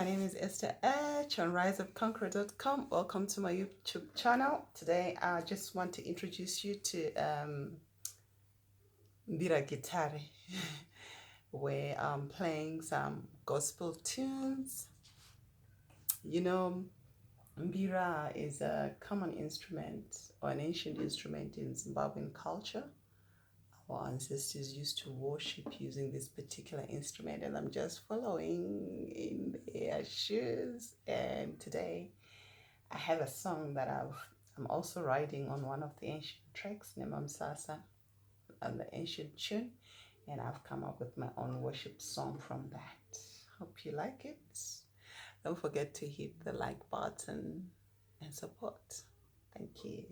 name is Esther H on riseofconqueror.com. Welcome to my YouTube channel. Today, I just want to introduce you to neMbiraGitare, where I'm playing some gospel tunes. You know, mbira is a common instrument or an ancient instrument in Zimbabwean culture. Our ancestors used to worship using this particular instrument, and I'm just following in their shoes. And today I have a song that I'm also writing on one of the ancient tracks, Nemamsasa, and the ancient tune, and I've come up with my own worship song from that. Hope you like it. Don't forget to hit the like button and support. Thank you.